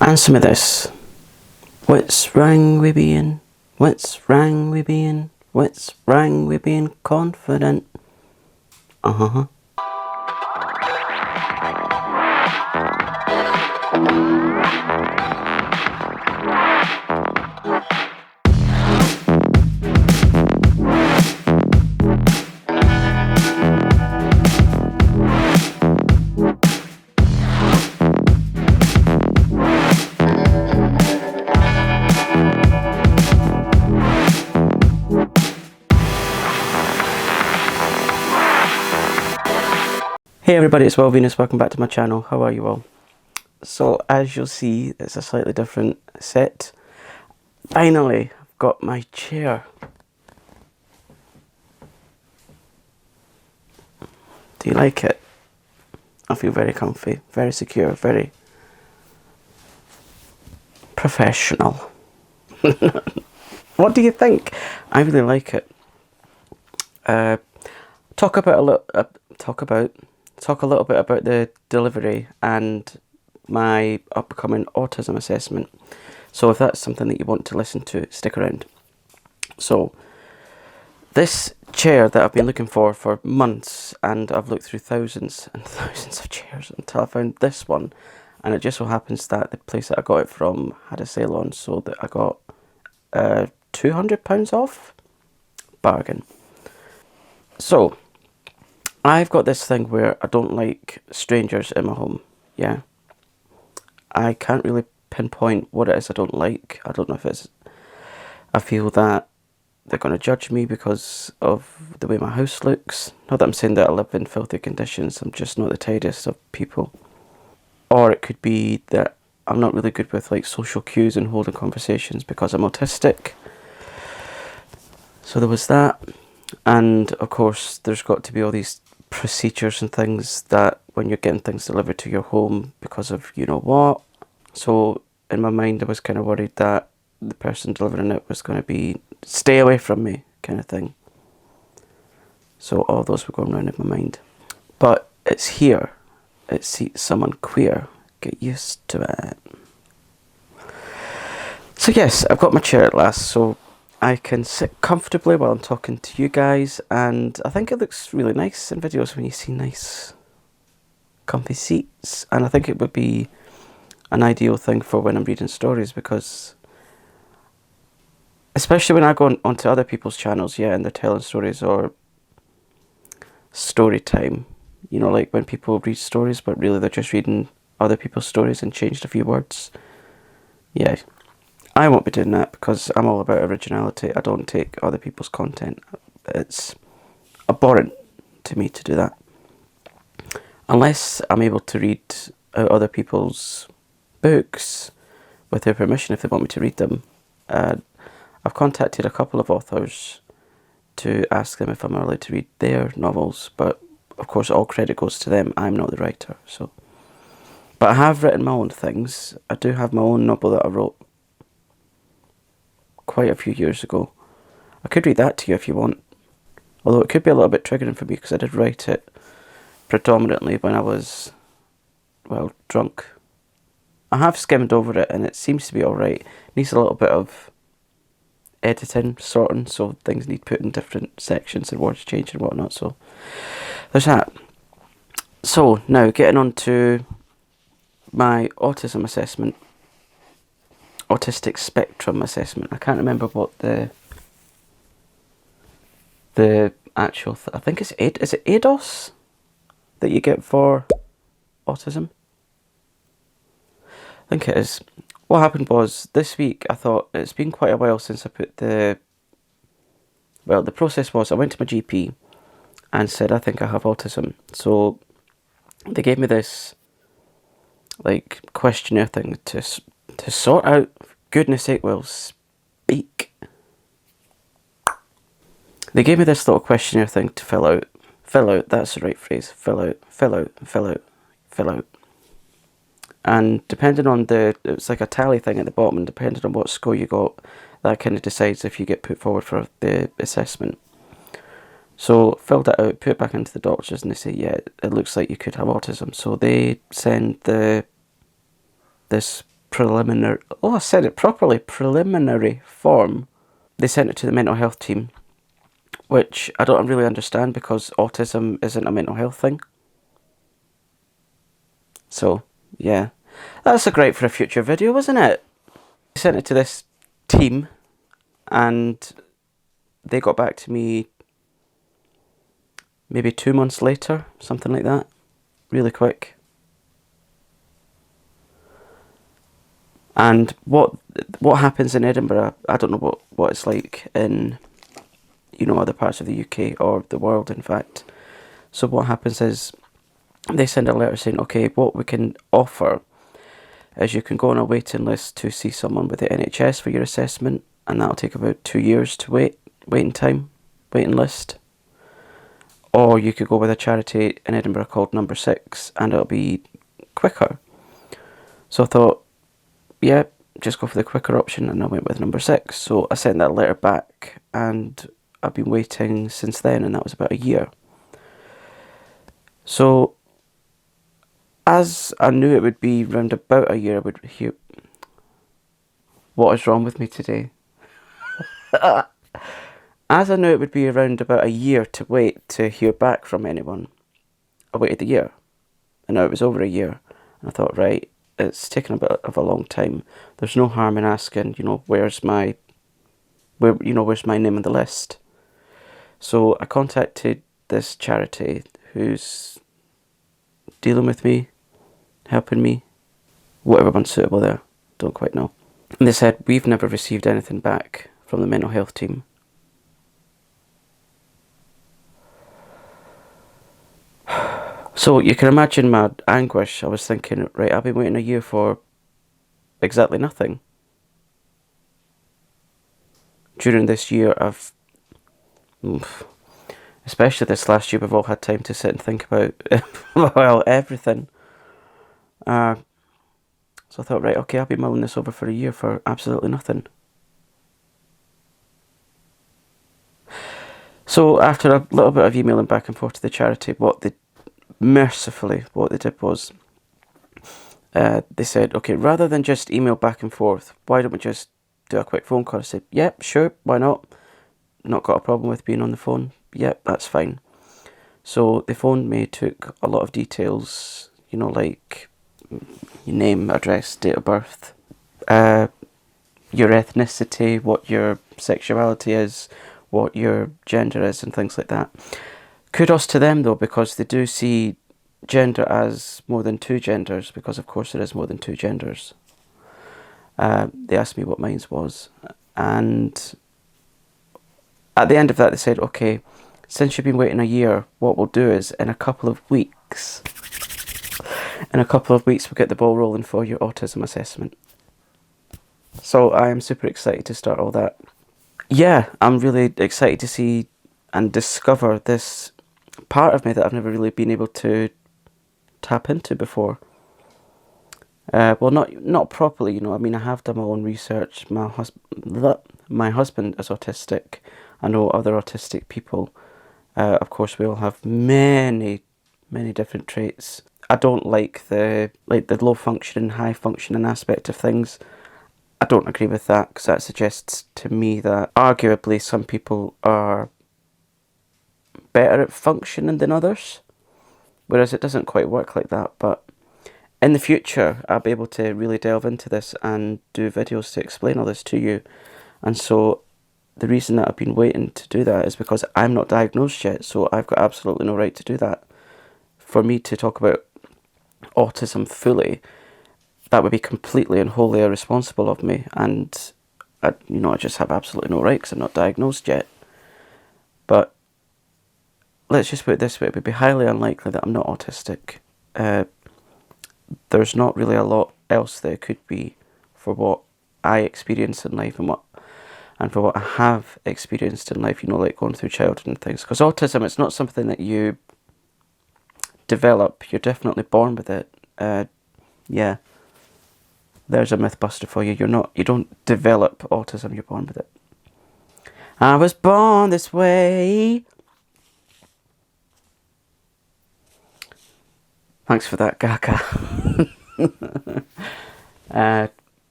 Answer me this. What's wrong with being? What's wrong with being? What's wrong with being confident? Uh-huh. Hey everybody, it's Will Venus, welcome back to my channel. How are you all? So as you'll see, it's a slightly different set. Finally, I've got my chair. Do you like it? I feel very comfy, very secure, very professional. What do you think? I really like it. Talk a little bit about the delivery and my upcoming autism assessment. So if that's something that you want to listen to, stick around. So this chair that I've been looking for months, and I've looked through thousands and thousands of chairs until I found this one, and it just so happens that the place that I got it from had a sale on, so that I got £200 off. Bargain. So I've got this thing where I don't like strangers in my home, yeah. I can't really pinpoint what it is I don't like. I don't know if it's, I feel that they're going to judge me because of the way my house looks. Not that I'm saying that I live in filthy conditions, I'm just not the tidiest of people. Or it could be that I'm not really good with like social cues and holding conversations because I'm autistic. So there was that. And of course there's got to be all these procedures and things that when you're getting things delivered to your home because of you know what. So in my mind I was kind of worried that the person delivering it was going to be stay away from me kind of thing. So all those were going around in my mind. But it's here. It seats someone queer. Get used to it. So yes, I've got my chair at last, so I can sit comfortably while I'm talking to you guys, and I think it looks really nice in videos when you see nice comfy seats, and I think it would be an ideal thing for when I'm reading stories, because especially when I go onto other people's channels, yeah, and they're telling stories or story time, you know, like when people read stories but really they're just reading other people's stories and changed a few words. Yeah, I won't be doing that because I'm all about originality. I don't take other people's content. It's abhorrent to me to do that. Unless I'm able to read out other people's books with their permission if they want me to read them. I've contacted a couple of authors to ask them if I'm allowed to read their novels, but of course all credit goes to them. I'm not the writer, so. But I have written my own things. I do have my own novel that I wrote quite a few years ago. I could read that to you if you want, although it could be a little bit triggering for me because I did write it predominantly when I was, well, drunk. I have skimmed over it and it seems to be alright. It needs a little bit of editing, sorting, so things need put in different sections and words change and whatnot, so there's that. So now getting on to my autism assessment. Autistic spectrum assessment. I can't remember what the actual I think it's is it ADOS that you get for autism? I think it is. What happened was this week I thought it's been quite a while since I put the process was I went to my GP and said I think I have autism. So they gave me this like questionnaire thing to sort out. Goodness sake, Will, speak. They gave me this little questionnaire thing to fill out. Fill out, that's the right phrase. Fill out. And depending on it's like a tally thing at the bottom, and depending on what score you got, that kind of decides if you get put forward for the assessment. So filled it out, put it back into the doctors, and they say, yeah, it looks like you could have autism. So they send this preliminary, oh, I said it properly, preliminary form. They sent it to the mental health team, which I don't really understand because autism isn't a mental health thing. So, yeah. That's a great for a future video, wasn't it? I sent it to this team and they got back to me maybe 2 months later, something like that. Really quick. And what happens in Edinburgh, I don't know what it's like in, you know, other parts of the UK or the world, in fact. So what happens is they send a letter saying, okay, what we can offer is you can go on a waiting list to see someone with the NHS for your assessment, and that'll take about 2 years to waiting list. Or you could go with a charity in Edinburgh called Number 6 and it'll be quicker. So I thought, yeah, just go for the quicker option, and I went with Number 6. So I sent that letter back and I've been waiting since then, and that was about a year. So as I knew it would be round about a year, I would hear... What is wrong with me today? As I knew it would be around about a year to wait to hear back from anyone, I waited a year. And now it was over a year. And I thought, right, it's taken a bit of a long time. There's no harm in asking, you know, where's my name on the list? So I contacted this charity who's dealing with me, helping me, whatever one's suitable there, don't quite know. And they said, we've never received anything back from the mental health team. So you can imagine my anguish. I was thinking, right, I've been waiting a year for exactly nothing. During this year, especially this last year, we've all had time to sit and think about, well, everything. So I thought, right, okay, I'll be mulling this over for a year for absolutely nothing. So after a little bit of emailing back and forth to the charity, what they did was, they said, okay, rather than just email back and forth, why don't we just do a quick phone call? I said, yep, sure, why not? Not got a problem with being on the phone. Yep, that's fine. So they phoned me, took a lot of details, you know, like your name, address, date of birth, your ethnicity, what your sexuality is, what your gender is, and things like that. Kudos to them though, because they do see gender as more than two genders, because of course there is more than two genders. They asked me what mine was, and at the end of that they said, okay, since you've been waiting a year, what we'll do is in a couple of weeks we'll get the ball rolling for your autism assessment. So I am super excited to start all that. Yeah, I'm really excited to see and discover this part of me that I've never really been able to tap into before. Well, not properly, you know. I mean, I have done my own research. My husband is autistic. I know other autistic people. Of course, we all have many different traits. I don't like the low functioning, high functioning aspect of things. I don't agree with that, because that suggests to me that arguably some people are better at functioning than others, whereas it doesn't quite work like that. But in the future, I'll be able to really delve into this and do videos to explain all this to you. And so the reason that I've been waiting to do that is because I'm not diagnosed yet, so I've got absolutely no right to do that. For me to talk about autism fully, that would be completely and wholly irresponsible of me, and I just have absolutely no right because I'm not diagnosed yet. But let's just put it this way, it would be highly unlikely that I'm not autistic. There's not really a lot else there could be for what I experience in life and for what I have experienced in life, you know, like going through childhood and things. Because autism, it's not something that you develop, you're definitely born with it. Yeah, there's a myth buster for you. You don't develop autism, you're born with it. I was born this way. Thanks for that, Gaga.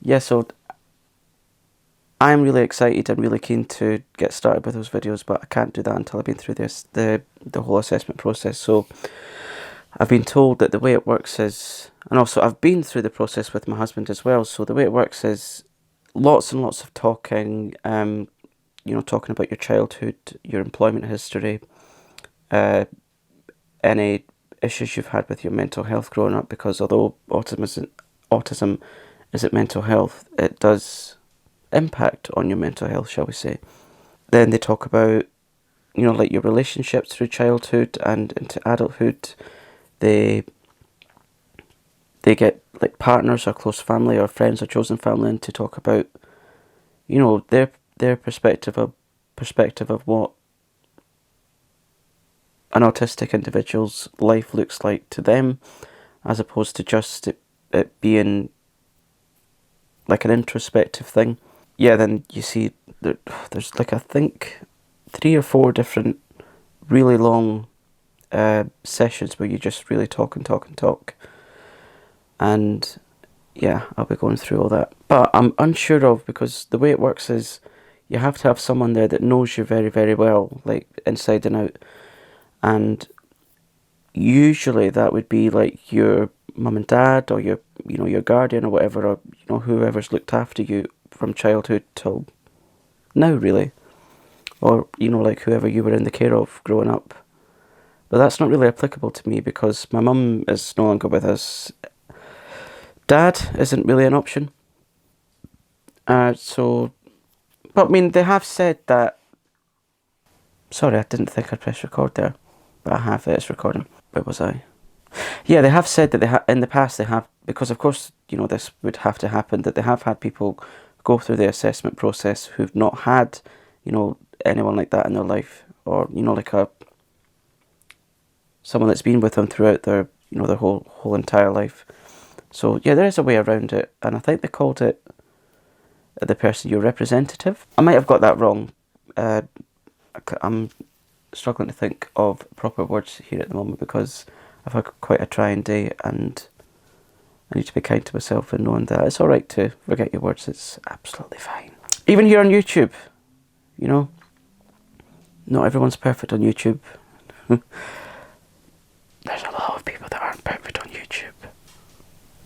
yeah, so I'm really excited and really keen to get started with those videos, but I can't do that until I've been through the whole assessment process. So I've been told that the way it works is, and also I've been through the process with my husband as well, so the way it works is lots and lots of talking, talking about your childhood, your employment history, any issues you've had with your mental health growing up, because although autism isn't mental health, it does impact on your mental health, shall we say. Then they talk about, like your relationships through childhood and into adulthood. They get like partners or close family or friends or chosen family in to talk about, their perspective of what an autistic individual's life looks like to them, as opposed to just it being like an introspective thing. Yeah, then you see there's like, I think 3 or 4 different really long sessions where you just really talk and talk and talk. And yeah, I'll be going through all that. But I'm unsure of, because the way it works is you have to have someone there that knows you very, very well, like inside and out. And usually that would be like your mum and dad, or your guardian or whatever, or whoever's looked after you from childhood till now, really. Or like whoever you were in the care of growing up. But that's not really applicable to me because my mum is no longer with us. Dad isn't really an option. But I mean, they have said that. Sorry, I didn't think I'd press record there, but I have. It's recording. Where was I? Yeah, they have said that in the past they have, because of course this would have to happen, that they have had people go through the assessment process who've not had anyone like that in their life, or like someone that's been with them throughout their their whole entire life. So yeah, there is a way around it, and I think they called it the person, your representative. I might have got that wrong. I'm struggling to think of proper words here at the moment because I've had quite a trying day, and I need to be kind to myself and knowing that it's alright to forget your words. It's absolutely fine. Even here on YouTube, not everyone's perfect on YouTube. There's a lot of people that aren't perfect on YouTube.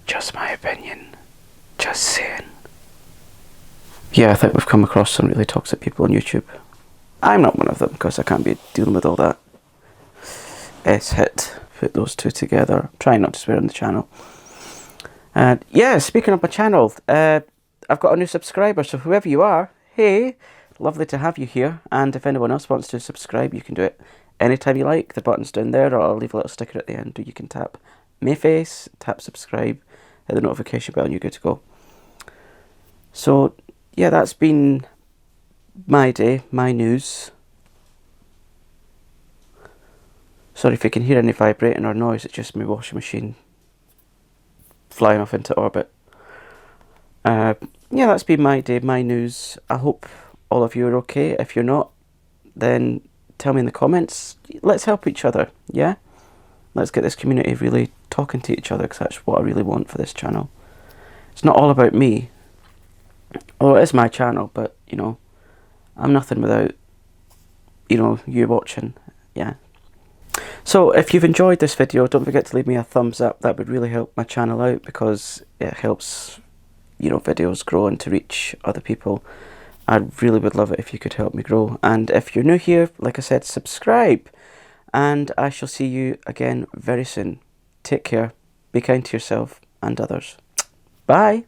Just my opinion. Just saying. Yeah, I think we've come across some really toxic people on YouTube. I'm not one of them because I can't be dealing with all that. S-hit. Put those two together. Trying not to swear on the channel. And yeah, speaking of my channel, I've got a new subscriber, so whoever you are, hey, lovely to have you here. And if anyone else wants to subscribe, you can do it anytime you like. The button's down there, or I'll leave a little sticker at the end, or you can tap my face, tap subscribe, hit the notification bell, and you're good to go. So yeah, that's been my day, my news. Sorry if you can hear any vibrating or noise, it's just my washing machine flying off into orbit. Yeah, that's been my day, my news. I hope all of you are okay. If you're not, then tell me in the comments. Let's help each other, yeah? Let's get this community really talking to each other, because that's what I really want for this channel. It's not all about me. Well, it is my channel, but, I'm nothing without, you watching, yeah. So, if you've enjoyed this video, don't forget to leave me a thumbs up. That would really help my channel out, because it helps, videos grow and to reach other people. I really would love it if you could help me grow. And if you're new here, like I said, subscribe. And I shall see you again very soon. Take care. Be kind to yourself and others. Bye.